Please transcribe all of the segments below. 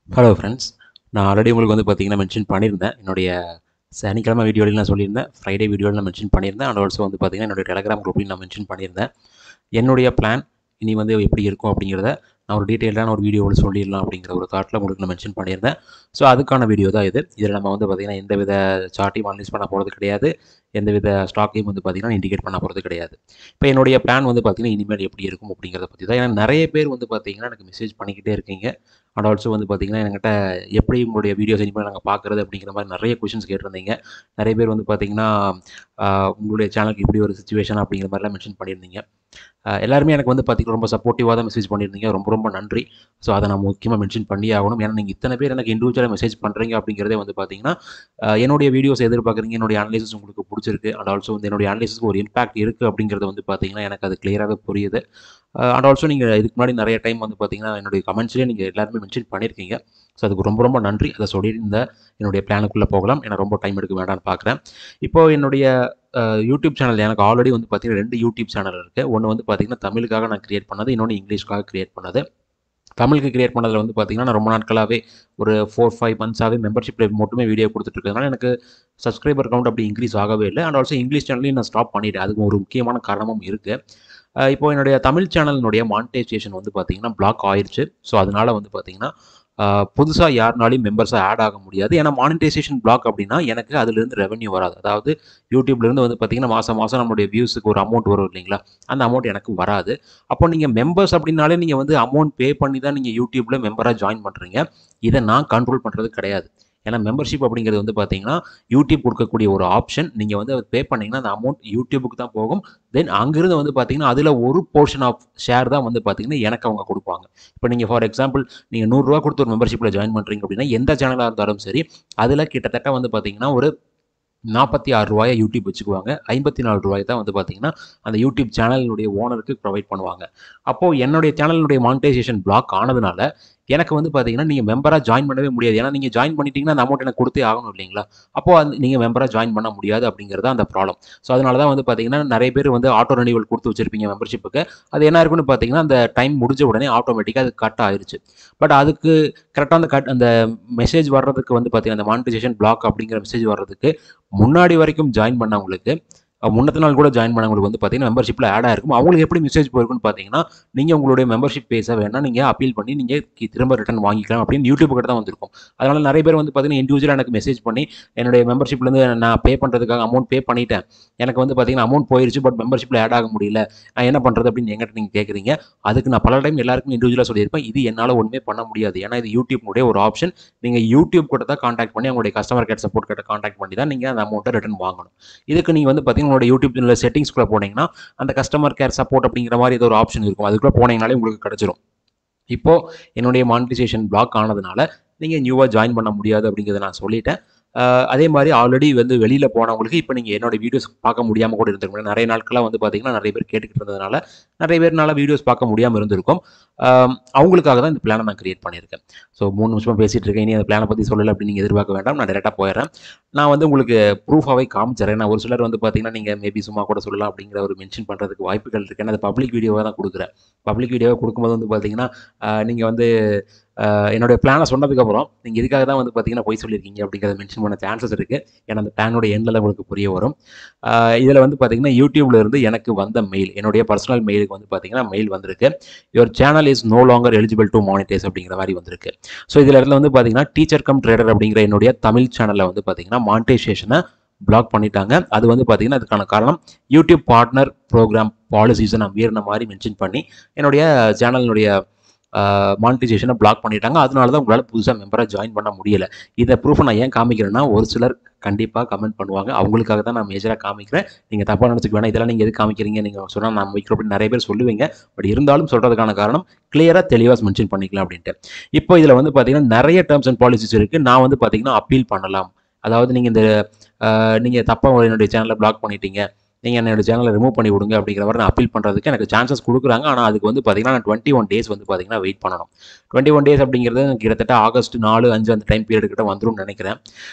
Hello friends. நான் already உங்களுக்கு வந்து பார்த்தீங்கன்னா மென்ஷன் பண்ணியிருந்தேன். என்னுடைய சனிக்கிழமை வீடியோலையும் நான் சொல்லியிருந்தேன். ஃப்ரைடே வீடியோவில் நான் மென்ஷன் பண்ணியிருந்தேன். அண்ட் ஆல்சோ வந்து பார்த்தீங்கன்னா என்னுடைய டெலகிராம் குரூப்லையும் நான் மென்ஷன் பண்ணியிருந்தேன். என்னுடைய பிளான் இனி வந்து எப்படி இருக்கும் அப்படிங்கிறத நான் ஒரு டீட்டெயில்டான ஒரு வீடியோவில் சொல்லிடலாம் அப்படிங்கிற ஒரு தாட்டில் உங்களுக்கு நான் மென்ஷன் பண்ணியிருந்தேன். ஸோ அதுக்கான வீடியோ தான் இது. இதில் நம்ம வந்து பார்த்தீங்கன்னா எந்தவித சார்ட்டையும் அனலைஸ் பண்ண போகிறது கிடையாது. எந்தவித ஸ்டாக்கையும் வந்து பார்த்தீங்கன்னா இண்டிகேட் பண்ண போகிறது கிடையாது. இப்போ என்னுடைய பிளான் வந்து பார்த்தீங்கன்னா இனிமேல் எப்படி இருக்கும் அப்படிங்கிறத பற்றி தான். ஏன்னா நிறைய பேர் வந்து பார்த்தீங்கன்னா எனக்கு மெசேஜ் பண்ணிக்கிட்டே இருக்கீங்க. அண்ட் ஆல்சோ வந்து பார்த்தீங்கன்னா என்கிட்ட எப்படி உங்களுடைய வீடியோஸ் இனிமேல் நாங்கள் பார்க்குறது அப்படிங்கிற மாதிரி நிறைய கொஷின்ஸ் கேட்டிருந்தீங்க. நிறைய பேர் வந்து பார்த்தீங்கன்னா உங்களுடைய சேனலுக்கு இப்படி ஒரு சிச்சுவேஷன் அப்படிங்கிற மாதிரிலாம் மென்ஷன் பண்ணியிருந்தீங்க. எல்லாருமே எனக்கு வந்து பார்த்தீங்கன்னா ரொம்ப சப்போர்ட்டிவாக தான் மெசேஜ் பண்ணியிருந்தீங்க. ரொம்ப ரொம்ப நன்றி. ஸோ அதை நான் முக்கியமாக மென்ஷன் பண்ணியே ஆகணும். ஏன்னா நீங்கள் இத்தனை பேர் எனக்கு இண்டிவிஜுவலாக மெசேஜ் பண்ணுறீங்க அப்படிங்கிறதே வந்து பார்த்தீங்கன்னா என்னுடைய வீடியோஸ் எதிர்பார்க்குறீங்க. என்னுடைய அனலைசிஸ் உங்களுக்கு பிடிச்சிருக்கு. அண்ட் ஆல்சோ வந்து என்னுடைய அனலைசிஸ்க்கு ஒரு இம்பாக்ட் இருக்குது அப்படிங்கிறது வந்து பார்த்தீங்கன்னா எனக்கு அது கிளியராகவே புரியுது. அண்ட் ஆல்சோ நீங்கள் இதுக்கு முன்னாடி நிறைய டைம் வந்து பார்த்தீங்கன்னா என்னுடைய கமெண்ட்ஸ்லேயே நீங்கள் எல்லாருமே மென்ஷன் பண்ணியிருக்கீங்க. ஸோ அதுக்கு ரொம்ப ரொம்ப நன்றி. அதை சொல்லியிருந்த என்னுடைய பிளானுக்குள்ளே போகலாம். ஏன்னா ரொம்ப டைம் எடுக்க வேண்டாம்னு பார்க்குறேன். இப்போது என்னுடைய யூடியூப் சேனல் எனக்கு ஆல்ரெடி வந்து பார்த்தீங்கன்னா 2 யூடியூப் சேனல் இருக்குது. ஒன்று வந்து பார்த்தீங்கன்னா தமிழுக்காக நான் கிரியேட் பண்ணது. இன்னொன்று இங்கிலீஷ்க்காக கிரியேட் பண்ணது. தமிழுக்கு கிரியேட் பண்ணதில் வந்து பார்த்தீங்கன்னா நான் ரொம்ப நாட்களாகவே ஒரு 4, 5 மந்த்ஸாகவே மெம்பர்ஷிப்பில் மட்டுமே வீடியோ கொடுத்துட்ருக்கனால எனக்கு சப்ஸ்கிரைபர் கவுண்ட் அப்படி இன்க்ரீஸ் ஆகவே இல்லை. அண்ட் ஆல்சோ இங்கிலீஷ் சேனலையும் நான் ஸ்டாப் பண்ணிட்டேன். அதுக்கு ஒரு முக்கியமான காரணமும் இருக்குது. இப்போ என்னுடைய தமிழ் சேனலினுடைய மானிட்டைசேஷன் வந்து பார்த்தீங்கன்னா பிளாக் ஆயிடுச்சு. ஸோ அதனால வந்து பார்த்தீங்கன்னா புதுசாக யாருனாலையும் மெம்பர்ஸாக ஆட் ஆக முடியாது. ஏன்னா மானிட்டைசேஷன் பிளாக் அப்படின்னா எனக்கு அதுலேருந்து ரெவன்யூ வராது. அதாவது யூடியூப்லேருந்து வந்து பார்த்தீங்கன்னா மாதம் மாதம் நம்மளுடைய வியூஸுக்கு ஒரு அமௌண்ட் வரும் இல்லைங்களா? அந்த அமௌண்ட் எனக்கு வராது. அப்போ நீங்கள் மெம்பர்ஸ் அப்படின்னாலே நீங்கள் வந்து அமௌண்ட் பே பண்ணி தான் நீங்கள் யூடியூப்பில் மெம்பராக ஜாயின் பண்ணுறீங்க. இதை நான் கண்ட்ரோல் பண்ணுறது கிடையாது. ஏன்னா மெம்பர்ஷிப் அப்படிங்கிறது வந்து பார்த்தீங்கன்னா யூடியூப் கொடுக்கக்கூடிய ஒரு ஆப்ஷன். நீங்கள் வந்து பே பண்ணிங்கன்னா அந்த அமௌண்ட் யூடியூபுக்கு தான் போகும். தென் அங்கிருந்து வந்து பார்த்தீங்கன்னா அதில் ஒரு போர்ஷன் ஆஃப் ஷேர் தான் வந்து பார்த்தீங்கன்னா எனக்கு அவங்க கொடுப்பாங்க. இப்போ நீங்கள் ஃபார் எக்ஸாம்பிள் நீங்கள் ரூ. 100 கொடுத்து ஒரு மெம்பர்ஷிப்பில் ஜாயின் பண்ணுறீங்க அப்படின்னா எந்த சேனலாக இருந்தாலும் சரி அதில் கிட்டத்தட்ட வந்து பார்த்தீங்கன்னா ஒரு ரூ. 46 யூடியூப் வச்சுக்குவாங்க. ரூ. 54 தான் வந்து பார்த்தீங்கன்னா அந்த யூடியூப் சேனலினுடைய ஓனருக்கு ப்ரொவைட் பண்ணுவாங்க. அப்போது என்னுடைய சேனலினுடைய மானிட்டைசேஷன் பிளாக் ஆனதுனால எனக்கு வந்து பார்த்தீங்கன்னா நீங்கள் மெம்பராக ஜாயின் பண்ணவே முடியாது. ஏன்னா நீங்கள் ஜாயின் பண்ணிட்டீங்கன்னா அந்த அமௌண்ட் எனக்கு கொடுத்தே ஆகணும் இல்லைங்களா? அப்போது அது நீங்கள் மெம்பராக ஜாயின் பண்ண முடியாது அப்படிங்கிறது தான் அந்த ப்ராப்ளம். ஸோ அதனால தான் வந்து பார்த்தீங்கன்னா நிறைய பேர் வந்து ஆட்டோ ரெனியூவல் கொடுத்து வச்சிருப்பீங்க மெம்பர்ஷிப்புக்கு. அது என்ன இருக்குன்னு பார்த்தீங்கன்னா அந்த டைம் முடிஞ்ச உடனே ஆட்டோமேட்டிக்காக அது கட் ஆயிருச்சு. பட் அதுக்கு கரெக்டாக அந்த மெசேஜ் வர்றதுக்கு வந்து பார்த்தீங்கன்னா அந்த மானிட்டைசேஷன் பிளாக் அப்படிங்கிற மெசேஜ் வர்றதுக்கு முன்னாடி வரைக்கும் ஜாயின் பண்ணவங்களுக்கு முன்னத்த நாள் கூட ஜாயின் பண்ணவங்களுக்கு வந்து பார்த்தீங்கன்னா மெம்பர்ஷிப்பில் ஆட் ஆயிருக்கும். அவங்களுக்கு எப்படி மெசேஜ் போயிருக்குன்னு பார்த்தீங்கன்னா நீங்கள் உங்களுடைய மெம்பர்ஷிப் பேஸை வேணால் நீங்கள் அப்பீல் பண்ணி நீங்கள் திரும்ப ரிட்டர்ன் வாங்கிக்கலாம் அப்படின்னு யூடியூப் கிட்ட தான் வந்திருக்கும். அதனால் நிறைய பேர் வந்து பார்த்தீங்கன்னா இண்டிவிஜுவலாக எனக்கு மெசேஜ் பண்ணி என்னுடைய மெம்பர்ஷிப்லேருந்து நான் பே பண்ணுறதுக்காக அமௌண்ட் பே பண்ணிட்டேன். எனக்கு வந்து பார்த்தீங்கன்னா அமௌண்ட் போயிருச்சு. பட் மெம்பர்ஷிப்பில் ஆட் ஆக முடியல. நான் என்ன பண்ணுறது அப்படின்னு என்கிட்ட நீங்கள் கேட்குறீங்க. அதுக்கு நான் பல டைம் எல்லாருக்கும் இண்டிவிஜுவலாக சொல்லியிருப்பேன். இது என்னால் ஒன்றுமே பண்ண முடியாது. ஏன்னா இது யூடியூப்னுடைய ஒரு ஆப்ஷன். நீங்கள் யூடியூப் கூட தான் கான்டாக்ட் பண்ணி அவங்களுடைய கஸ்டமர் கேர் சப்போர்ட் கிட்ட கான்டாக்ட் பண்ணி தான் நீங்கள் அந்த அமௌண்ட்டை ரிட்டர்ன் வாங்கணும். இதுக்கு நீங்கள் வந்து பார்த்தீங்கன்னா உங்களோட யூடியூப் செட்டிங்ஸ்குள்ளே போனீங்கன்னா அந்த கஸ்டமர் கேர் சப்போர்ட் அப்படிங்கிற மாதிரி ஏதோ ஒரு ஆப்ஷன் இருக்கும். அதுக்குள்ளே போனீங்கனாலே உங்களுக்கு கிடைச்சிரும். இப்போ என்னுடைய மானிட்டைசேஷன் பிளாக் ஆனதுனால நீங்கள் நியூவாக ஜாயின் பண்ண முடியாது அப்படிங்கிறத நான் சொல்லிட்டேன். அதே மாதிரி ஆல்ரெடி வந்து வெளியில் போனவங்களுக்கு இப்போ நீங்கள் என்னோட வீடியோஸ் பார்க்க முடியாமல் கூட இருந்திருக்கும். நிறைய நாட்களாக வந்து பார்த்தீங்கன்னா நிறைய பேர் கேட்டுக்கிட்டு இருந்ததுனால நிறைய பேர்னால வீடியோஸ் பார்க்க முடியாமல் இருந்திருக்கும். அவங்களுக்காக தான் இந்த பிளானை நான் கிரியேட் பண்ணியிருக்கேன். ஸோ 3 நிமிஷமாக பேசிகிட்டு இருக்கேன். இனி அந்த பிளானை பற்றி சொல்லலை அப்படின்னு நீங்கள் எதிர்பார்க்க வேண்டாம். நான் டேரெக்டாக போயிடுறேன். நான் வந்து உங்களுக்கு ப்ரூஃபாகவே காமிச்சிடுறேன். நான் ஒரு சிலர் வந்து பார்த்தீங்கன்னா நீங்கள் மேபி சும்மா கூட சொல்லலாம் அப்படிங்கிற ஒரு மென்ஷன் பண்ணுறதுக்கு வாய்ப்புகள் இருக்குது. ஏன்னா அது பப்ளிக் வீடியோவாக தான் கொடுக்குறேன். பப்ளிக் வீடியோவாக கொடுக்கும்போது வந்து பார்த்தீங்கன்னா நீங்கள் வந்து என்னுடைய பிளானை சொன்னதுக்கப்புறம் நீங்கள் இதுக்காக தான் வந்து பார்த்தீங்கன்னா பொய் சொல்லியிருக்கீங்க அப்படிங்கிறத மென்ஷன் பண்ண சான்சஸ் இருக்குது. ஏன்னா அந்த பிளானோட எண்டில் உங்களுக்கு புரிய வரும். இதில் வந்து பார்த்தீங்கன்னா யூடியூப்ல இருந்து எனக்கு வந்த மெயில், என்னுடைய பர்சனல் மெயிலுக்கு வந்து பார்த்தீங்கன்னா மெயில் வந்திருக்கு. Your channel is no longer eligible to monetise அப்படிங்கிற மாதிரி வந்திருக்கு. ஸோ இதில் இடத்துல வந்து பார்த்தீங்கன்னா டீச்சர் கம் ட்ரேடர் அப்படிங்கிற என்னுடைய தமிழ் சேனலில் வந்து பார்த்தீங்கன்னா மானிட்டைசேஷனை பிளாக் பண்ணிட்டாங்க. அது வந்து பார்த்தீங்கன்னா அதுக்கான காரணம் யூடியூப் பார்ட்னர் ப்ரோக்ராம் பாலிசிஸை நான் மீறின மாதிரி மென்ஷன் பண்ணி என்னுடைய சேனலினுடைய மானிட்டைசேஷனை பிளாக் பண்ணிட்டாங்க. அதனால தான் உங்களால் புதுசாக மெம்பராக ஜாயின் பண்ண முடியலை. இதை ப்ரூஃபை நான் ஏன் காமிக்கிறேன்னா ஒரு சிலர் கண்டிப்பாக கமெண்ட் பண்ணுவாங்க. அவங்களுக்காக தான் நான் மேஜராக காமிக்கிறேன். நீங்கள் தப்பாக நினச்சிக்க வேணாம். இதெல்லாம் நீங்கள் எது காமிக்கிறீங்க நீங்கள் சொன்னால் நான் வைக்கிறோம் அப்படின்னு நிறைய பேர் சொல்லுவீங்க. பட் இருந்தாலும் சொல்கிறதுக்கான காரணம் கிளியராக தெளிவாக மென்ஷன் பண்ணிக்கலாம் அப்படின்ட்டு. இப்போ இதில் வந்து பார்த்தீங்கன்னா நிறைய டேர்ம்ஸ் அண்ட் பாலிசிஸ் இருக்குது. நான் வந்து பார்த்தீங்கன்னா அப்பீல் பண்ணலாம். அதாவது நீங்கள் தப்பாக என்னுடைய சேனலை பிளாக் பண்ணிட்டீங்க, நீங்கள் என்னோட சேனலை ரிமூவ் பண்ணி விடுங்க அப்படிங்கிற மாதிரி நான் அப்பீல் பண்ணுறதுக்கு எனக்கு சான்சஸ் கொடுக்குறாங்க. ஆனால் அதுக்கு வந்து பார்த்தீங்கன்னா நான் 21 டேஸ் வந்து பார்த்தீங்கன்னா வெயிட் பண்ணணும். 21 டேஸ் அப்படிங்கிறது எனக்கு கிட்டத்தட்ட ஆகஸ்ட் 4, 5 அந்த டைம் பீரியட் கிட்ட வந்துரும்னு நினைக்கிறேன்.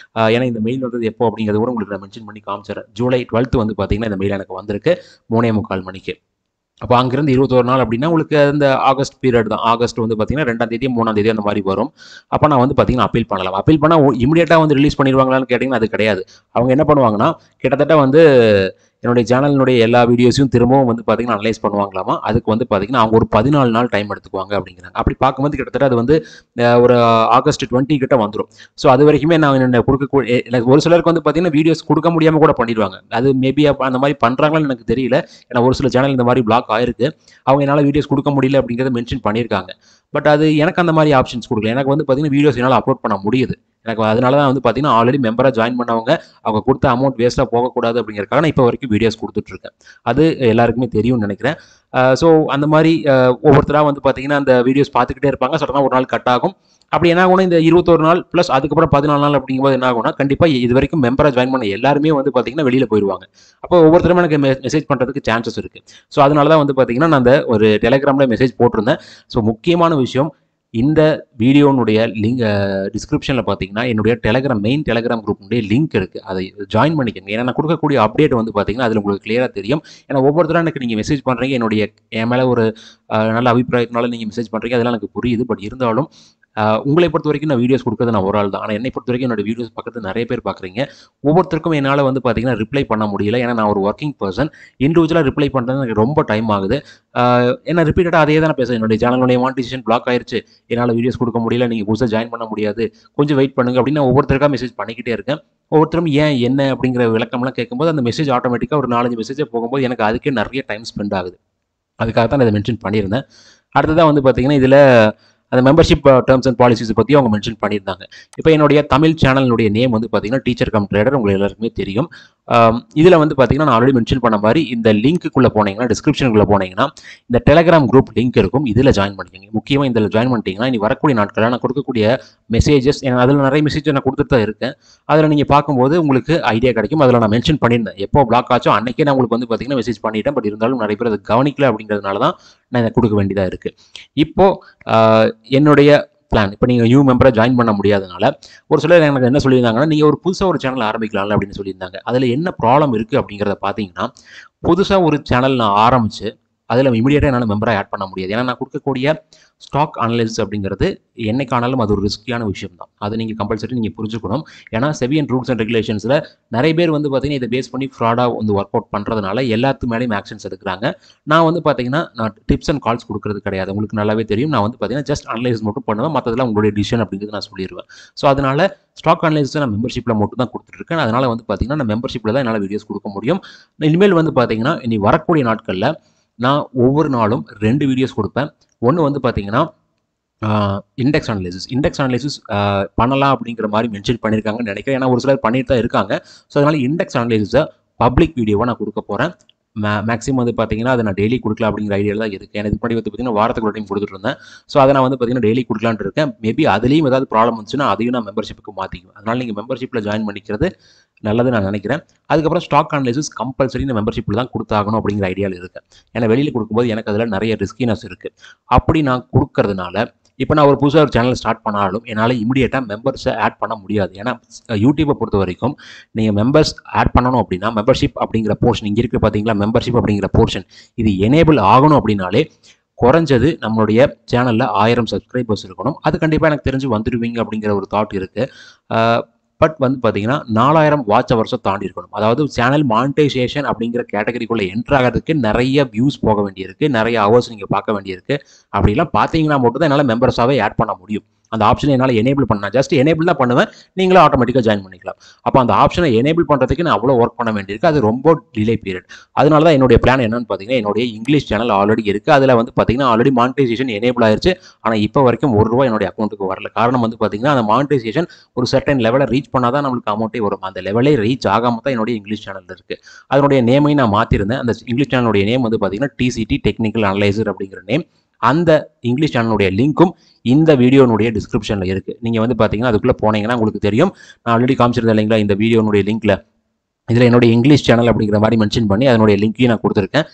ஏன்னா இந்த மெயில் வந்தது எப்போ அப்படிங்கிறது கூட உங்களுக்கு நான் மென்ஷன் பண்ணி காமிச்சிடறேன். ஜூலை 12 வந்து பார்த்தீங்கன்னா இந்த மெயில் எனக்கு வந்திருக்கு 3:45 மணிக்கு. அப்போ அங்கிருந்து 21 நாள் அப்படின்னா உங்களுக்கு அந்த ஆகஸ்ட் பீரியட் தான். ஆகஸ்ட் வந்து பார்த்தீங்கன்னா 2ஆம் தேதி 3ஆம் தேதி அந்த மாதிரி வரும். அப்போ நான் வந்து பார்த்தீங்கன்னா அப்பீல் பண்ணலாம். அப்பீல் பண்ணால் இமிடியேட்டாக வந்து ரிலீஸ் பண்ணிடுவாங்களான்னு கேட்டிங்கன்னா அது கிடையாது. அவங்க என்ன பண்ணுவாங்கன்னா கிட்டத்தட்ட வந்து என்னுடைய சேனலினுடைய எல்லா வீடியோஸையும் திரும்பவும் வந்து பார்த்தீங்கன்னா அனலைஸ் பண்ணுவாங்களாமா. அதுக்கு வந்து பார்த்தீங்கன்னா அவங்க ஒரு 14 நாள் டைம் எடுத்துக்குவாங்க அப்படிங்கிறாங்க. அப்படி பார்க்கும்போது கிட்டத்தட்ட அது வந்து ஒரு ஆகஸ்ட் 20 கிட்ட வந்துடும். ஸோ அது வரைக்குமே நான் என்ன எனக்கு ஒரு சிலருக்கு வந்து பார்த்தீங்கன்னா வீடியோஸ் கொடுக்க முடியாமல் கூட பண்ணிடுவாங்க. அது மேபி அந்த மாதிரி பண்ணுறாங்களான்னு எனக்கு தெரியல. ஏன்னா ஒரு சில சேனல் இந்த மாதிரி பிளாக் ஆயிருக்கு. அவங்க என்னால் வீடியோஸ் கொடுக்க முடியல அப்படிங்கிறத மென்ஷன் பண்ணியிருக்காங்க. பட் அது எனக்கு அந்த மாதிரி ஆப்ஷன்ஸ் கொடுக்கல. எனக்கு வந்து பார்த்தீங்கன்னா வீடியோஸ் என்னால் அப்லோட் பண்ண முடியுது. எனக்கு அதனால தான் வந்து பார்த்தீங்கன்னா ஆல்ரெடி மெம்பராக ஜாயின் பண்ணவங்க அவங்க கொடுத்த அமௌண்ட் வேஸ்ட்டாக போகக்கூடாது அப்படிங்கிறதுக்காக நான் இப்போ வரைக்கும் வீடியோஸ் கொடுத்துட்ருக்கேன். அது எல்லாருக்குமே தெரியும்னு நினைக்கிறேன். ஸோ அந்த மாதிரி ஒவ்வொருத்தராக வந்து பார்த்தீங்கன்னா அந்த வீடியோஸ் பார்த்துக்கிட்டே இருப்பாங்க. சடனாக ஒரு நாள் கட் ஆகும். அப்படி என்ன ஆகும்னா இந்த 21 நாள் ப்ளஸ் அதுக்கப்புறம் 14 நாள் அப்படிங்கும்போது என்ன ஆகும்னா கண்டிப்பாக இது வரைக்கும் மெம்பராக ஜாயின் பண்ண எல்லாருமே வந்து பார்த்தீங்கன்னா வெளியில் போயிடுவாங்க. அப்போ ஒவ்வொருத்தரும் எனக்கு மெசேஜ் பண்ணுறதுக்கு சான்சஸ் இருக்குது. ஸோ அதனால தான் வந்து பார்த்தீங்கன்னா நான் அந்த ஒரு டெலிகிராமில் மெசேஜ் போட்டிருந்தேன். ஸோ முக்கியமான விஷயம் இந்த வீடியோனுடைய லிங்க் டிஸ்கிரிப்ஷனில் பார்த்தீங்கன்னா என்னுடைய மெயின் டெலிகிராம் குரூப்புடைய லிங்க் இருக்குது. அதை ஜாயின் பண்ணிக்கோங்க. ஏன்னா நான் கொடுக்கக்கூடிய அப்டேட் வந்து பார்த்தீங்கன்னா அதில் உங்களுக்கு கிளியராக தெரியும். ஏன்னா ஒவ்வொருத்தரும் எனக்கு நீங்கள் மெசேஜ் பண்ணுறீங்க, என் மேலே ஒரு நல்ல அபிப்பிராயத்தினால நீங்கள் மெசேஜ் பண்ணுறீங்க, அதெல்லாம் எனக்கு புரியுது. பட் இருந்தாலும் உங்களை பொறுத்த வரைக்கும் நான் வீடியோஸ் கொடுக்குறது நான் ஒரு ஆள் தான். ஆனால் என்னை பொறுத்த வரைக்கும் என்னோட வீடியோஸ் பக்கத்தில் நிறைய பேர் பார்க்குறீங்க. ஒவ்வொருத்தருக்கும் என்னால் வந்து பார்த்தீங்கன்னா ரிப்ளை பண்ண முடியல. ஏன்னா நான் ஒரு ஒர்க்கிங் பர்சன். இண்டிவிஜுவலாக ரிப்ளை பண்ணுறது எனக்கு ரொம்ப டைம் ஆகுது. ஏன்னா ரிப்பீட்டடாக அதே தான் பேசுகிறேன். என்னுடைய சேனலுடைய மானிட்டைசேஷன் பிளாக் ஆயிடுச்சு, என்னால் வீடியோஸ் கொடுக்க முடியல, நீங்கள் புதுசாக ஜாயின் பண்ண முடியாது, கொஞ்சம் வெயிட் பண்ணுங்க அப்படின்னு நான் ஒவ்வொருத்தருக்காக மெசேஜ் பண்ணிக்கிட்டே இருக்கேன். ஒவ்வொருத்தரும் ஏன் என்ன அப்படிங்கிற விளக்கம்லாம் கேட்கும்போது அந்த மெசேஜ் ஆட்டோமேட்டிக்காக ஒரு 4-5 மெசேஜே போகும்போது எனக்கு அதுக்கே நிறைய டைம் ஸ்பெண்ட் ஆகுது. அதுக்காக தான் நான் இதை மென்ஷன் பண்ணியிருந்தேன். அடுத்ததாக வந்து பார்த்தீங்கன்னா இதில் அந்த மெம்பர்ஷிப் டேர்ம்ஸ் அண்ட் பாலிசிஸ் பற்றி அவங்க மென்ஷன் பண்ணியிருந்தாங்க. இப்போ என்னுடைய தமிழ் சேனலுடைய நேம் வந்து பார்த்தீங்கன்னா டீச்சர் கம் ட்ரேடர், உங்களுக்கு எல்லாருக்குமே தெரியும். இதில் வந்து பார்த்தீங்கன்னா நான் ஆல்ரெடி மென்ஷன் பண்ண மாதிரி இந்த லிங்க்குள்ளே போனீங்கன்னா, டிஸ்கிரிப்ஷனுக்குள்ளே போனீங்கன்னா இந்த டெலிகிராம் குரூப் லிங்க் இருக்கும். இதில் ஜாயின் பண்ணிக்கோங்க. முக்கியமாக இதில் ஜாயின் பண்ணிட்டீங்கன்னா இனி வரக்கூடிய நாட்களில் நான் கொடுக்கக்கூடிய மெசேஜஸ், அதில் நிறைய மெசேஜ் நான் கொடுத்துட்டு தான் இருக்கேன். அதில் நீங்கள் பார்க்கும்போது உங்களுக்கு ஐடியா கிடைக்கும். அதில் நான் மென்ஷன் பண்ணியிருந்தேன். எப்போ பிளாக் ஆச்சோ அன்றைக்கே நான் உங்களுக்கு வந்து பார்த்தீங்கன்னா மெசேஜ் பண்ணிட்டேன். பட் இருந்தாலும் நிறைய பேர் அதை கவனிக்கல அப்படிங்கிறதுனால தான் நான் இதை கொடுக்க வேண்டியதாக இருக்குது. இப்போது என்னுடைய பிளான், இப்போ நீங்கள் நியூ மெம்பரை ஜாயின் பண்ண முடியாதனால ஒரு சிலர் எனக்கு என்ன சொல்லியிருந்தாங்கன்னா நீங்கள் ஒரு புதுசாக ஒரு சேனல் ஆரம்பிக்கலாம்ல அப்படின்னு சொல்லியிருந்தாங்க. அதில் என்ன ப்ராப்ளம் இருக்குது அப்படிங்கிறத பார்த்தீங்கன்னா, புதுசாக ஒரு சேனல் நான் ஆரம்பித்து அதில் இமீடியட்டாக என்னால் மெம்பராக ஆட் பண்ண முடியாது. ஏன்னா நான் கொடுக்கக்கூடிய ஸ்டாக் அனலைசிஸ் அப்படிங்கிறது என்னைக்கானாலும் அது ஒரு ரிஸ்கியான விஷயம் தான். அதை நீங்கள் கம்பல்சரி நீங்கள் புரிஞ்சுக்கணும். ஏன்னா செபி அண்ட் ரூல்ஸ் அண்ட் ரெகுலேஷன்ஸில் நிறைய பேர் வந்து பார்த்தீங்கன்னா இதை பேஸ் பண்ணி ஃப்ராடாக வந்து ஒர்க் அவுட் பண்ணுறதுனால எல்லாத்து மேலேயும் ஆக்ஷன்ஸ் எடுக்கிறாங்க. நான் வந்து பார்த்தீங்கன்னா நான் டிப்ஸ் அண்ட் கால்ஸ் கொடுக்குறது கிடையாது. உங்களுக்கு நல்லாவே தெரியும். நான் வந்து பார்த்தீங்கன்னா ஜஸ்ட் அனலைஸ் மட்டும் பண்ணுவேன். மற்றதெல்லாம் உங்களுடைய டிசிஷன் அப்படிங்கிறது நான் சொல்லிடுவேன். ஸோ அதனால் ஸ்டாக் அனலைசிஸை நான் மெம்பர்ஷிப்பில் மட்டும் தான் கொடுத்துட்ருக்கேன். அதனால் வந்து பார்த்தீங்கன்னா நான் மெம்பர்ஷிப்பில் தான் என்னால் வீடியோஸ் கொடுக்க முடியும். இனிமேல் வந்து பார்த்தீங்கன்னா இனி வரக்கூடிய நாட்களில் நான் ஒவ்வொரு நாளும் 2 வீடியோஸ் கொடுப்பேன். ஒன்று வந்து பார்த்தீங்கன்னா இண்டெக்ஸ் அனலைசிஸ் பண்ணலாம் அப்படிங்கிற மாதிரி மென்ஷன் பண்ணியிருக்காங்கன்னு நினைக்கிறேன். ஏன்னா ஒரு சிலர் பண்ணிட்டு தான் இருக்காங்க. ஸோ அதனால் இண்டெக்ஸ் அனலைசிஸை பப்ளிக் வீடியோவாக நான் கொடுக்க போகிறேன். மேக்ஸிமம் வந்து பார்த்தீங்கன்னா அதை நான் டெய்லி கொடுக்கலாம் அப்படிங்கிற ஐடியாவில் தான் இருக்குது. எனக்கு முன்னாடி வந்து பார்த்தீங்கன்னா வாரத்துக்கு ஒரு டைம் கொடுத்துட்டு இருந்தேன். ஸோ அதை நான் வந்து பார்த்தீங்கன்னா டெய்லி கொடுக்கலான்னு இருக்கேன். மேபி அதுலேயும் ஏதாவது ப்ராப்ளம் வந்துச்சுன்னா அதையும் நான் மெம்பர்ஷிப்புக்கு மாற்றிக்குவேன். அதனால் நீங்கள் மெம்பர்ஷிப்பில் ஜாயின் பண்ணிக்கிறது நல்லது நான் நினைக்கிறேன். அதுக்கப்புறம் ஸ்டாக் அனலைசிஸ் கம்பல்சரி இந்த மெம்பர்ஷிப்பில் தான் கொடுத்தாகணும் அப்படிங்கிற ஐடியாவில் இருக்கேன். ஏன்னா வெளியில் கொடுக்கும்போது எனக்கு அதில் நிறைய ரிஸ்கினஸ் இருக்குது. அப்படி நான் கொடுக்கறதுனால இப்போ நான் ஒரு புதுசாக ஒரு சேனல் ஸ்டார்ட் பண்ணாலும் என்னால் இமீடியட்டாக மெம்பர்ஸை ஆட் பண்ண முடியாது. ஏன்னா யூடியூப்பை பொறுத்த வரைக்கும் நீங்கள் மெம்பர்ஸ் ஆட் பண்ணணும் அப்படின்னா மெம்பர்ஷிப் அப்படிங்கிற போர்ஷன் இங்கே இருக்குது பார்த்தீங்களா, மெம்பர்ஷிப் அப்படிங்கிற போர்ஷன் இது எனேபிள் ஆகணும் அப்படின்னாலே குறைஞ்சது நம்மளுடைய சேனலில் 1000 சப்ஸ்கிரைபர்ஸ் இருக்கணும். அது கண்டிப்பாக எனக்கு தெரிஞ்சு வந்துடுவீங்க அப்படிங்கிற ஒரு தாட் இருக்குது. பட் வந்து பார்த்தீங்கன்னா 4000 வாட்ச் ஹவர்ஸை தாண்டி இருக்கணும். அதாவது சேனல் மானிட்டைசேஷன் அப்படிங்கிற கேட்டகரிக்குள்ளே என்ட்ரு ஆகிறதுக்கு நிறைய வியூஸ் போக வேண்டியிருக்கு, நிறைய ஹவர்ஸ் நீங்கள் பார்க்க வேண்டியிருக்கு. அப்படிலாம் பார்த்தீங்கன்னா மட்டும் தான் என்னால் மெம்பர்ஸாகவே ஆட் பண்ண முடியும். அந்த ஆப்ஷனை என்னால் எனேபிள் பண்ண ஜஸ்ட் எனேபிள் தான் பண்ணுவேன். நீங்களும் ஆட்டோமேட்டிக்காக ஜாயின் பண்ணிக்கலாம். அப்போ அந்த ஆப்ஷனை எனேபிள் பண்ணுறதுக்கு நான் அவ்வளோ ஒர்க் பண்ண வேண்டியிருக்கு. அது ரொம்ப டிலே பீரியட். அதனால தான் என்னுடைய பிளான் என்னன்னு பார்த்தீங்கன்னா என்னுடைய இங்கிலீஷ் சேனல் ஆல்ரெடி இருக்குது. அதில் வந்து பார்த்தீங்கன்னா ஆல்ரெடி மானிட்டைசேஷன் எனேபிள் ஆயிடுச்சு. ஆனால் இப்போ வரைக்கும் ₹1 என்னுடைய அக்கௌண்ட்டுக்கு வரல. காரணம் வந்து பார்த்தீங்கன்னா அந்த மானிட்டைசேஷன் ஒரு சர்டன் லெவலை ரீச் பண்ணால் தான் நம்மளுக்கு அமௌண்ட்டே வரும். அந்த லெவலே ரீச் ஆகாமல் தான் என்னுடைய இங்கிலீஷ் சேனல் இருக்குது. அதனுடைய நேமையும் நான் மாற்றிருந்தேன். அந்த இங்கிலீஷ் சேனலுடைய நேம் வந்து பார்த்தீங்கன்னா டிசிடி டெக்னிக்கல் அனலைசர் அப்படிங்கிற நேம். அந்த இங்கிலீஷ் சேனலுடைய லிங்க்கும் இந்த வீடியோனுடைய டிஸ்கிரிப்ஷனில் இருக்குது. நீங்கள் வந்து பார்த்தீங்கன்னா அதுக்குள்ளே போனீங்கன்னா உங்களுக்கு தெரியும். நான் ஆல்ரெடி காமிச்சிருந்தேன் இல்லைங்களா இந்த வீடியோனுடைய லிங்க்கில். இதில் என்னுடைய இங்கிலீஷ் சேனல் அப்படிங்கிற மாதிரி மென்ஷன் பண்ணி அதனுடைய லிங்க்கையும் நான் கொடுத்துருக்கேன்.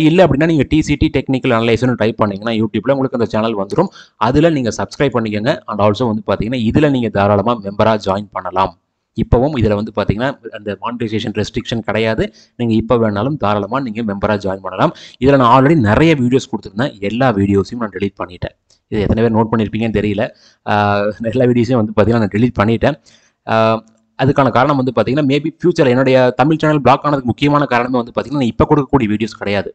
இல்லை அப்படின்னா நீங்கள் டிசிடி டெக்னிக்கல் அனலைசர்னு டைப் பண்ணிங்கன்னா யூடியூப்பில் உங்களுக்கு அந்த சேனல் வந்துடும். அதில் நீங்கள் சப்ஸ்கிரைப் பண்ணிக்கோங்க. அண்ட் ஆல்சோ வந்து பார்த்தீங்கன்னா இதில் நீங்கள் தாராளமாக மெம்பராக ஜாயின் பண்ணலாம். இப்போவும் இதில் வந்து பார்த்தீங்கன்னா அந்த மானிட்டைசேஷன் ரெஸ்ட்ரிக்ஷன் கிடையாது. நீங்கள் இப்போ வேணாலும் தாராளமாக நீங்கள் மெம்பராக ஜாயின் பண்ணலாம். இதில் நான் ஆல்ரெடி நிறைய வீடியோஸ் கொடுத்துருந்தேன். எல்லா வீடியோஸையும் நான் டெலீட் பண்ணிட்டேன். இது எத்தனை பேர் நோட் பண்ணியிருப்பீங்கன்னு தெரியல. எல்லா வீடியோஸையும் வந்து பார்த்தீங்கன்னா நான் டெலீட் பண்ணிட்டேன். அதுக்கான காரணம் வந்து பார்த்தீங்கன்னா மேபி ஃபியூச்சர் என்னுடைய தமிழ் சேனல் பிளாக் ஆனதுக்கு முக்கியமான காரணமே வந்து பார்த்தீங்கன்னா இப்போ கொடுக்கக்கூடிய வீடியோஸ் கிடையாது.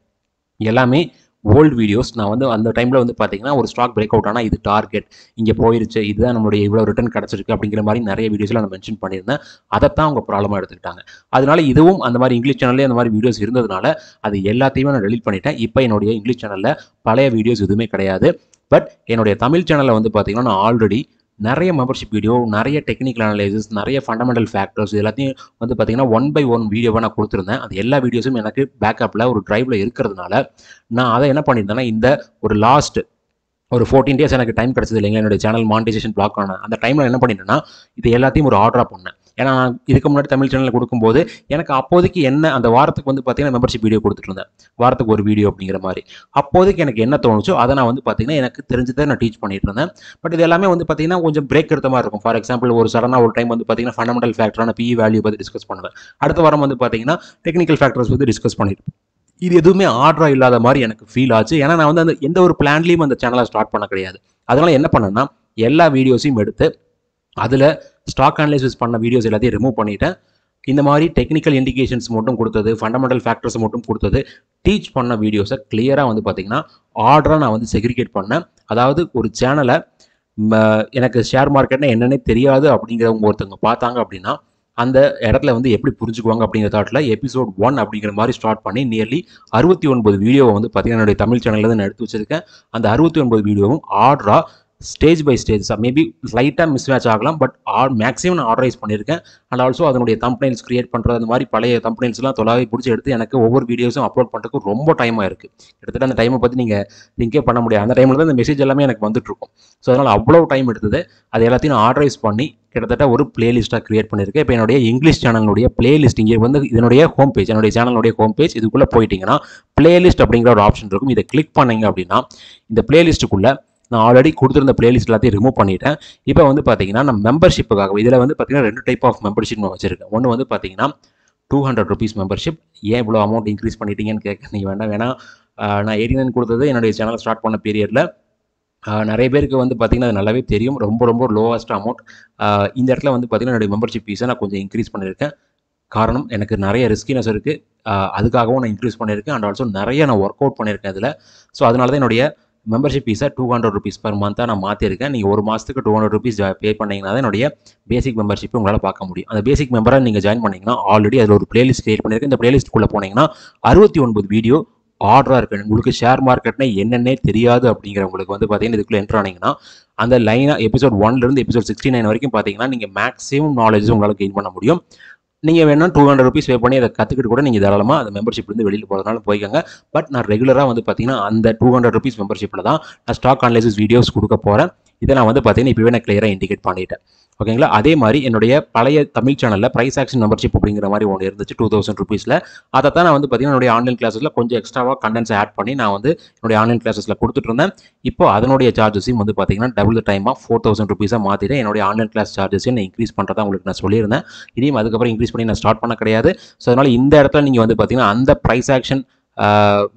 எல்லாமே ஓல்டு வீடியோஸ். நான் வந்து அந்த டைமில் வந்து பார்த்தீங்கன்னா ஒரு ஸ்டாக் பிரேக் அவுட் ஆனால் இது டார்கெட் இங்கே போயிருச்சு, இதுதான் நம்மளுடைய இவ்வளோ ரிட்டர்ன் கிடச்சிருக்கு அப்படிங்கிற மாதிரி நிறைய வீடியோஸில் நான் மென்ஷன் பண்ணியிருந்தேன். அதைத்தான் அவங்க ப்ராப்ளமாக எடுத்துக்கிட்டாங்க. அதனால இதுவும் அந்த மாதிரி இங்கிலீஷ் சேனல்லே அந்த மாதிரி வீடியோஸ் இருந்ததுனால அது எல்லாத்தையுமே நான் டெலீட் பண்ணிட்டேன். இப்போ என்னுடைய இங்கிலீஷ் சேனலில் பழைய வீடியோஸ் எதுவுமே கிடையாது. பட் என்னுடைய தமிழ் சேனலில் வந்து பார்த்தீங்கன்னா நான் ஆல்ரெடி நிறைய மெம்பர்ஷிப் வீடியோ, நிறைய டெக்னிக்கல் அனலைசிஸ், நிறைய ஃபண்டமெண்டல் ஃபேக்டர்ஸ் எல்லாத்தையும் வந்து பார்த்தீங்கன்னா 1 by 1 வீடியோவாக நான் கொடுத்துருந்தேன். அது எல்லா வீடியோஸும் எனக்கு பேக்கப்பில் ஒரு ட்ரைவில் இருக்கிறதுனால நான் அதை என்ன பண்ணியிருந்தேன்னா இந்த ஒரு லாஸ்ட் ஒரு 14 டேஸ் எனக்கு டைம் கிடச்சது இல்லைங்களா, என்னுடைய சேனல் மானிட்டைசேஷன் பிளாக் ஆன அந்த டைமில் என்ன பண்ணிட்டேன்னா இது எல்லாத்தையும் ஒரு ஆர்டராக பண்ணேன். ஏன்னா நான் இதுக்கு முன்னாடி தமிழ் சேனலில் கொடுக்கும்போது எனக்கு அப்போதைக்கு என்ன அந்த வாரத்துக்கு வந்து பார்த்தீங்கன்னா மெம்பர்ஷிப் வீடியோ கொடுத்துட்டு இருந்தேன். வாரத்துக்கு ஒரு வீடியோ அப்படிங்கிற மாதிரி. அப்போதைக்கு எனக்கு என்ன தோணுச்சோ அதை நான் வந்து பார்த்தீங்கன்னா எனக்கு தெரிஞ்சதை நான் டீச் பண்ணிட்டு இருந்தேன். பட் இது எல்லாமே வந்து பார்த்தீங்கன்னா கொஞ்சம் பிரேக் எடுத்த மாதிரி இருக்கும். ஃபார் எக்ஸாம்பிள் ஒரு சடனாக ஒரு டைம் வந்து பார்த்தீங்கன்னா ஃபண்டமெண்டல் ஃபேக்டரான PE வேல்யூ பற்றி டிஸ்கஸ் பண்ணுவேன். அடுத்த வாரம் வந்து பார்த்தீங்கன்னா டெக்னிக்கல் ஃபேக்டர்ஸ் பற்றி டிஸ்கஸ் பண்ணிட்டு இது எதுவுமே ஆர்டராக இல்லாத மாதிரி எனக்கு ஃபீல் ஆச்சு. ஏன்னா நான் வந்து அந்த எந்த ஒரு பிளான்லேயும் அந்த சேனலை ஸ்டார்ட் பண்ண கிடையாது. அதனால் என்ன பண்ணேன்னா எல்லா வீடியோஸையும் எடுத்து அதில் ஸ்டாக் அனலைசிஸ் பண்ண வீடியோஸ் எல்லாத்தையும் ரிமூவ் பண்ணிவிட்டேன். இந்த மாதிரி டெக்னிக்கல் இண்டிகேஷன்ஸ் மட்டும் கொடுத்தது, ஃபண்டமெண்டல் ஃபேக்டர்ஸ் மட்டும் கொடுத்தது, டீச் பண்ண வீடியோஸை கிளியராக வந்து பார்த்திங்கன்னா ஆர்டராக நான் வந்து செக்ரிகேட் பண்ணேன். அதாவது ஒரு சேனலை எனக்கு ஷேர் மார்க்கெட்னா என்னன்னே தெரியாது அப்படிங்கிறவங்க ஒருத்தவங்க பார்த்தாங்க அப்படின்னா அந்த இடத்துல வந்து எப்படி புரிஞ்சுக்குவாங்க அப்படிங்கிற தாட்டில் எபிசோட் 1 அப்படிங்கிற மாதிரி ஸ்டார்ட் பண்ணி நியர்லி 69 வீடியோவை வந்து பார்த்தீங்கன்னா என்னுடைய தமிழ் சேனலில் தான் நான் எடுத்து வச்சிருக்கேன். அந்த 69 வீடியோவும் ஆர்டராக ஸ்டேஜ் பை ஸ்டேஜ் மேபி லைட்டாக மிஸ் மேட்ச் ஆகலாம், பட் மேக்ஸிமம் நான் ஆர்டரைஸ் பண்ணியிருக்கேன். அண்ட் ஆல்சோ அதனுடைய தம்ப்நெயில்ஸ் கிரியேட் பண்ணுறது அந்த மாதிரி பழைய தம்ப்நெயில்ஸ்லாம் தொலாவி பிடிச்சி எடுத்து எனக்கு ஒவ்வொரு வீடியோஸும் அப்லோட் பண்ணுறதுக்கு ரொம்ப டைமாக இருக்குது. கிட்டத்தட்ட அந்த டைமை பற்றி நீங்கள் திங்கே பண்ண முடியாது. அந்த டைமில் தான் இந்த மெசேஜ் எல்லாமே எனக்கு வந்துட்டுருக்கும். ஸோ அதனால் அவ்வளோ டைம் எடுத்தது. அது எல்லாத்தையும் நான் ஆர்டரைஸ் பண்ணி கிட்டத்தட்ட ஒரு பிளேலிஸ்ட்டாக கிரியேட் பண்ணியிருக்கேன். இப்போ என்னுடைய இங்கிலீஷ் சேனலுடைய பிளேலிஸ்ட் இங்கே வந்து இதனுடைய ஹோம் பேஜ், என்னுடைய சேனலுடைய ஹோம் பேஜ் இதுக்குள்ளே போயிட்டீங்கன்னா பிளேலிஸ்ட் அப்படிங்கிற ஒரு ஆப்ஷன் இருக்கும். இதை கிளிக் பண்ணிங்க அப்படின்னா இந்த பிளேலிஸ்ட்டுக்குள்ளே நான் ஆல்ரெடி கொடுத்துருந்த பிளேலிஸ்ட் எல்லாத்தையும் ரிமூவ் பண்ணிட்டேன். இப்போ வந்து பார்த்தீங்கன்னா நான் மெம்பர்ஷிப்புக்காக இதில் வந்து பார்த்தீங்கன்னா 2 டைப் ஆஃப் மெம்பர்ஷிப் நான் வச்சிருக்கேன். ஒன்று வந்து பார்த்தீங்கன்னா 200 rupees மெம்பர்ஷிப். ஏன் இவ்வளோ அமௌண்ட் இன்க்ரீஸ் பண்ணிட்டீங்கன்னு கேட்க நீங்கள் வேண்டாம். ஏன்னா நான் 89 கொடுத்தது என்னுடைய சேனல் ஸ்டார்ட் பண்ண பீரியடில் நிறைய பேருக்கு வந்து பார்த்தீங்கன்னா அது நல்லாவே தெரியும். ரொம்ப ரொம்ப லோவஸ்ட் அமௌண்ட். இந்த இடத்துல வந்து பார்த்தீங்கன்னா என்னுடைய மெம்பர்ஷிப் ஃபீஸை நான் கொஞ்சம் இன்க்ரீஸ் பண்ணியிருக்கேன். காரணம் எனக்கு நிறைய ரிஸ்கினஸ் இருக்குது. அதுக்காகவும் நான் இன்க்ரீஸ் பண்ணியிருக்கேன். அண்ட் ஆல்சோ நிறைய நான் ஒர்க் அவுட் பண்ணியிருக்கேன் இதில். ஸோ அதனால தான் என்னுடைய மெம்பர்ஷிப் ஃபீஸை 200 rupees per month நான் மாற்றிருக்கேன். நீங்கள் ஒரு மாதத்துக்கு 200 rupees பே பண்ணிங்கன்னா தான் என்னுடைய பேசிக் மெம்பர்ஷிப் உங்களால் பார்க்க முடியும். அந்த பேசிக் மெம்பராக நீங்கள் ஜாயின் பண்ணிங்கன்னா ஆல்ரெடி அதில் ஒரு பிளேலிஸ்ட் கிரியேட் பண்ணியிருக்கேன். இந்த பிளேலிஸ்ட்டுக்குள்ளே போனீங்கன்னா 69 வீடியோ ஆர்டராக இருக்குது. உங்களுக்கு ஷேர் மார்க்கெட்னா என்னென்னே தெரியாது அப்படிங்கிறவங்களுக்கு வந்து பார்த்தீங்கன்னா இதுக்குள்ளே என்ட்ரு ஆனீங்கன்னா அந்த லைனாக எபிசோட் 1லேருந்து எபிசோட் 69 வரைக்கும் பார்த்தீங்கன்னா நீங்கள் மேக்ஸிமம் நாலேஜ் உங்களால் கெயின் பண்ண முடியும். நீங்கள் வேணால் 200 rupees பே பண்ணி அதை கற்றுக்கிட்டு கூட நீங்கள் தாராளமாக அந்த மெம்பர்ஷிப்லேருந்து வெளியில் போகிறதுனால போய்க்கோங்க. பட் நான் ரெகுலராக வந்து பார்த்தீங்கன்னா அந்த 200 rupees மெம்பர்ஷிப்பில் தான் நான் ஸ்டாக் அனலைசிஸ் வீடியோஸ் கொடுக்க போகிறேன். இதை நான் வந்து பார்த்தீங்கன்னா இப்போவே நான் கிளியராக இண்டிகேட் பண்ணிட்டேன். ஓகேங்களா. அதே மாதிரி என்னுடைய பழைய தமிழ் சேனலில் ப்ரைஸ் ஆக்ஷன் மெம்பர்ஷிப் அப்படிங்கிற மாதிரி ஒன்று இருந்துச்சு 2000 rupeesல. அதை தான் நான் வந்து பார்த்தீங்கன்னா என்னுடைய ஆன்லைன் கிளாஸஸில் கொஞ்சம் எக்ஸ்ட்ராவாக கண்டென்ட்ஸ் ஆட் பண்ணி நான் வந்து என்னுடைய ஆன்லைன் கிளாஸஸில் கொடுத்துட்டு இருந்தேன். இப்போ அதனுடைய சார்ஜஸையும் வந்து பார்த்தீங்கன்னா டபுள் டைமாக 4000 rupees மாற்றிட்டு என்னுடைய ஆன்லைன் கிளாஸ் சார்ஜஸையும் நான் இன்க்ரீஸ் பண்ணுறதா உங்களுக்கு நான் சொல்லியிருந்தேன். இதையும் அதுக்கப்புறம் இன்க்ரீஸ் பண்ணி நான் ஸ்டார்ட் பண்ண கிடையாது. ஸோ அதனால் இந்த இடத்துல நீங்கள் வந்து பார்த்தீங்கன்னா அந்த ப்ரைஸ் ஆக்ஷன்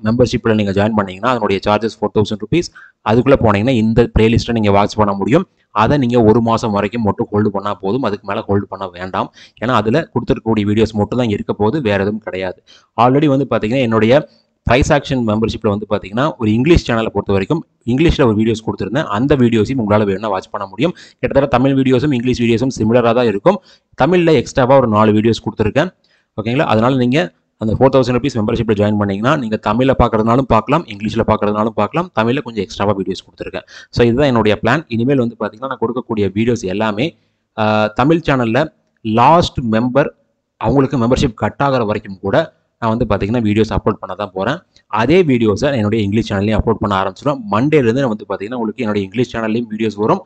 மெம்பர்ஷிப்பில் நீங்கள் ஜாயின் பண்ணிங்கன்னா அதனுடைய சார்ஜஸ் 4000 rupees. அதுக்குள்ளே போனீங்கன்னா இந்த பிளேலிஸ்ட்டை நீங்கள் வாட்ச் பண்ண முடியும். அதை நீங்கள் ஒரு மாதம் வரைக்கும் மட்டும் ஹோல்டு பண்ணால் போதும். அதுக்கு மேலே ஹோல்டு பண்ண வேண்டாம். ஏன்னா அதில் கொடுத்துருக்கக்கூடிய வீடியோஸ் மட்டும் தான் இருக்க போது, வேறு எதுவும் கிடையாது. ஆல்ரெடி வந்து பார்த்தீங்கன்னா என்னுடைய ப்ரைஸ் ஆக்ஷன் மெம்பர்ஷிப்பில் வந்து பார்த்தீங்கன்னா ஒரு இங்கிலீஷ் சேனலை பொறுத்த வரைக்கும் இங்கிலீஷில் ஒரு வீடியோஸ் கொடுத்துருந்தேன். அந்த வீடியோஸையும் உங்களால் வேணும்னா வாட்ச் பண்ண முடியும். கிட்டத்தட்ட தமிழ் வீடியோஸும் இங்கிலீஷ் வீடியோஸும் சிமிலராக தான் இருக்கும். தமிழில் எக்ஸ்ட்ராவாக ஒரு 4 வீடியோஸ் கொடுத்துருக்கேன். ஓகேங்களா. அதனால் நீங்கள் அந்த 4000 rupees மெம்பர்ஷிப்பில் ஜாயின் பண்ணிங்கன்னா நீங்கள் தமிழில் பார்க்குறதுனாலும் பார்க்கலாம், இங்கிலீஷில் பார்க்குறதுனாலும் பார்க்கலாம். தமிழில் கொஞ்சம் எக்ஸ்ட்ராவாக வீடியோஸ் கொடுத்துருக்கேன். ஸோ இதுதான் என்னுடைய பிளான். இனிமேல் வந்து பார்த்தீங்கன்னா நான் கொடுக்கக்கூடிய வீடியோஸ் எல்லாமே தமிழ் சேனலில் லாஸ்ட் மெம்பர் அவங்களுக்கு மெம்பர்ஷிப் கட் ஆகிற வரைக்கும் கூட நான் வந்து பார்த்தீங்கன்னா வீடியோஸ் அப்லோட் பண்ண தான் போகிறேன். அதே வீடியோஸை என்னுடைய இங்கிலீஷ் சேனல்லையும் அப்லோட் பண்ண ஆரம்பிச்சிடும். மண்டேலேருந்து நான் வந்து பார்த்தீங்கன்னா உங்களுக்கு என்னுடைய இங்கிலீஷ் சேனல்லையும் வீடியோஸ் வரும்,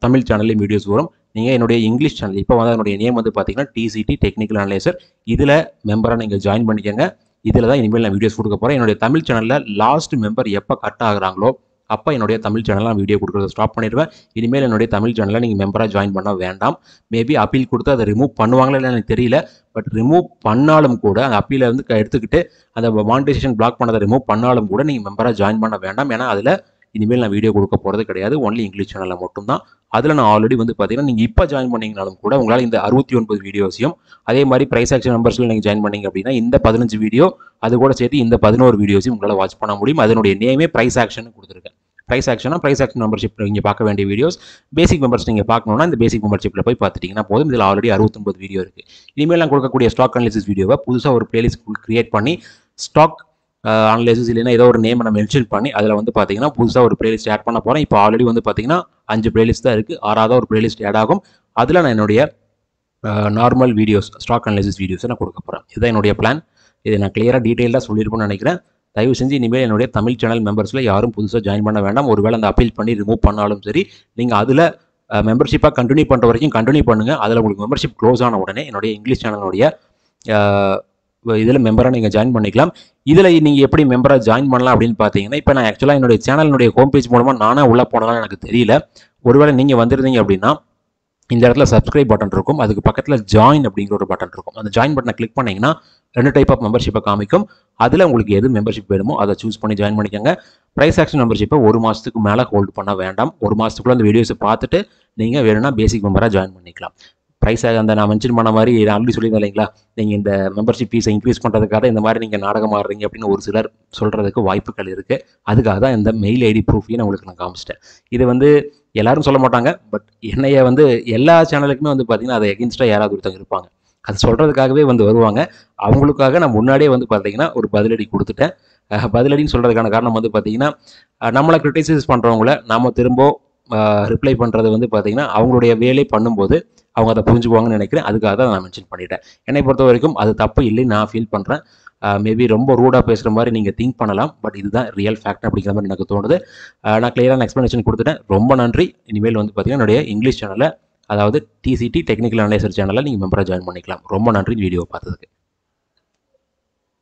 தமிழ் சேனல்லையும் வீடியோஸ் வரும். நீங்கள் என்னுடைய இங்கிலீஷ் சேனல் இப்போ வந்து என்னுடைய நேம் வந்து பார்த்தீங்கன்னா TCT டெக்னிக்கல் அனலைசர். இதில் மெம்பராக நீங்கள் ஜாயின் பண்ணிக்கோங்க. இதில் தான் இனிமேல் நான் வீடியோஸ் கொடுக்க போகிறேன். என்னுடைய தமிழ் சேனலில் லாஸ்ட் மெம்பர் எப்போ கட் ஆகுறாங்களோ அப்போ என்னுடைய தமிழ் சேனலில் நான் வீடியோ கொடுக்குறத ஸ்டாப் பண்ணிடுவேன். இனிமேல் என்னுடைய தமிழ் சேனலில் நீங்கள் மெம்பராக ஜாயின் பண்ண வேண்டாம். மேபி அப்பீல் கொடுத்து அதை ரிமூவ் பண்ணுவாங்களா இல்லை எனக்கு தெரியல. பட் ரிமூவ் பண்ணாலும் கூட அந்த அப்பீலை வந்து எடுத்துக்கிட்டு அந்த மானிட்டைசேஷன் பிளாக் பண்ணதை ரிமூவ் பண்ணாலும் கூட நீங்கள் மெம்பராக ஜாயின் பண்ண வேண்டாம். ஏன்னா அதில் இனிமேல் நான் வீடியோ கொடுக்க போகிறது கிடையாது. ஒன்லி இங்கிலீஷ் சேனலில் மட்டும்தான். அதில் நான் ஆல்ரெடி வந்து பார்த்தீங்கன்னா நீங்கள் இப்போ ஜாயின் பண்ணிங்கனாலும் கூட உங்களால் இந்த 69 வீடியோஸையும் அதே மாதிரி ப்ரைஸ் ஆக்ஷன் மெம்பர்ஸில் நீங்கள் ஜாயின் பண்ணிங்க அப்படின்னா இந்த 15 வீடியோ அது கூட சேர்த்து இந்த 11 வீடியோஸையும் உங்களால் வாட்ச் பண்ண முடியும். அதனுடைய நேமே ப்ரைஸ் ஆக்ஷன் கொடுத்துருக்கேன். ப்ரைஸ் ஆக்ஷனா ப்ரைஸ் ஆக்ஷன் மெம்பர்ஷிப் நீங்கள் பார்க்க வேண்டிய வீடியோஸ். பேசிக் மெம்பர்ஸ் நீங்கள் பார்க்கணுன்னா இந்த பேசிக் மெம்பர்ஷிப்பில் போய் பார்த்துட்டிங்கன்னா போதும். இதில் ஆல்ரெடி 69 வீடியோ இருக்குது. இனிமேல் நான் கொடுக்கக்கூடிய ஸ்டாக் அனாலிசிஸ் வீடியோவை புதுசாக ஒரு பிளேலிஸ்ட் கிரியேட் பண்ணி ஸ்டாக் அனலைசிஸ் இல்லைன்னா ஏதோ ஒரு நேம் நான் மென்ஷன் பண்ணி அதில் வந்து பார்த்தீங்கன்னா புதுசாக ஒரு பிளேலிஸ்ட் ஆட் பண்ண போகிறேன். இப்போ ஆல்ரெடி வந்து பார்த்தீங்கன்னா 5 பிளேலிஸ்ட் தான் இருக்குது. 6வது ஒரு பிளேலிஸ்ட் ஆட் ஆகும். அதில் நான் என்னுடைய நார்மல் வீடியோஸ் ஸ்டாக் அனலைசிஸ் வீடியோஸை நான் கொடுக்க போகிறேன். இதுதான் என்னுடைய பிளான். இதை நான் கிளியராக டீட்டெயிலாக சொல்லியிருப்பேன்னு நினைக்கிறேன். தயவு செஞ்சு இனிமேல் என்னுடைய தமிழ் சேனல் மெம்பர்ஸில் யாரும் புதுசாக ஜாயின் பண்ண வேண்டாம். ஒருவேளை அந்த அப்பீல் பண்ணி ரிமூவ் பண்ணாலும் சரி, நீங்கள் அதில் மெம்பர்ஷிப்பாக கண்டினியூ பண்ணுற வரைக்கும் கண்டினியூ பண்ணுங்கள். அதில் உங்களுக்கு மெம்பர்ஷிப் க்ளோஸ் ஆன உடனே என்னுடைய இங்கிலீஷ் சேனலுடைய இதில் மெம்பராக நீங்கள் ஜாயின் பண்ணிக்கலாம். இதில் நீங்கள் எப்படி மெம்பராக ஜாயின் பண்ணலாம் அப்படின்னு பார்த்தீங்கன்னா, இப்போ நான் ஆக்சுவலாக என்னுடைய சேனலினுடைய ஹோம் பேஜ் மூலமாக நானே உள்ளே போனதாலும் எனக்கு தெரியல. ஒருவேளை நீங்கள் வந்துருந்தீங்க அப்படின்னா இந்த இடத்துல சப்ஸ்கிரைப் பட்டன் இருக்கும். அதுக்கு பக்கத்தில் ஜாயின் அப்படிங்கிற ஒரு பட்டன் இருக்கும். அந்த ஜாயின் பட்டனை கிளிக் பண்ணிங்கன்னா 2 டைப் ஆஃப் மெம்பர்ஷிப்பை காமிக்கும். அதில் உங்களுக்கு எது மெம்பர்ஷிப் வேணுமோ அதை சூஸ் பண்ணி ஜாயின் பண்ணிக்கோங்க. ப்ரைஸ் ஆக்ஷன் மெம்பர்ஷிப்பை 1 மாதத்துக்கு மேலே ஹோல்டு பண்ண வேண்டாம். 1 மாதத்துக்குள்ளே அந்த வீடியோஸை பார்த்துட்டு நீங்கள் வேணும்னா பேசிக் மெம்பராக ஜாயின் பண்ணிக்கலாம். ப்ரைஸ் அந்த நான் மென்ஷன் பண்ண மாதிரி நான் ஆல்ரெடி சொல்லியிருந்தேன் இல்லைங்களா, நீங்கள் இந்த மெம்பர்ஷிப் ஃபீஸை இன்க்ரீஸ் பண்ணுறதுக்காக இந்த மாதிரி நீங்கள் நாடகம் ஆடுறீங்க அப்படின்னு ஒரு சிலர் சொல்கிறதுக்கு வாய்ப்புகள் இருக்குது. அதுக்காக தான் இந்த மெயில் ஐடி ப்ரூஃபையும் உங்களுக்கு நான் காமிச்சிட்டேன். இது வந்து எல்லாரும் சொல்ல மாட்டாங்க. பட் என்னைய வந்து எல்லா சேனலுக்குமே வந்து பார்த்தீங்கன்னா அதை எகென்ஸ்டாக யாராவது ஒருத்தவங்க இருப்பாங்க. அது சொல்கிறதுக்காகவே வந்து வருவாங்க. அவங்களுக்காக நான் முன்னாடியே வந்து பார்த்தீங்கன்னா ஒரு பதிலடி கொடுத்துட்டேன். பதிலடின்னு சொல்கிறதுக்கான காரணம் வந்து பார்த்தீங்கன்னா நம்மளை கிரிட்டிசைஸ் பண்ணுறவங்கள நாம் திரும்ப ரிப்ளை பண்ணுறது வந்து பார்த்தீங்கன்னா அவங்களுடைய வேலை பண்ணும்போது அவங்க அதை புரிஞ்சுக்குவாங்கன்னு நினைக்கிறேன். அதுக்காக தான் நான் மென்ஷன் பண்ணிட்டேன். என்னை பொறுத்த வரைக்கும் அது தப்பு இல்லைன்னு நான் ஃபீல் பண்ணுறேன். மேபி ரொம்ப ரூடாக பேசுகிற மாதிரி நீங்கள் திங்க் பண்ணலாம். பட் இதுதான் ரியல் ஃபேக்ட் அப்படிங்கிற மாதிரி எனக்கு தோணுது. நான் கிளியரான எக்ஸ்ப்ளனேஷன் கொடுத்துட்டேன். ரொம்ப நன்றி. இனிமேல் வந்து பார்த்தீங்கன்னா என்னுடைய இங்கிலீஷ் சேனலில், அதாவது TCT டெக்னிக்கல் அனலைசர் சேனலில் நீங்கள் மெம்பராக ஜாயின் பண்ணிக்கலாம். ரொம்ப நன்றி வீடியோ பார்த்ததுக்கு.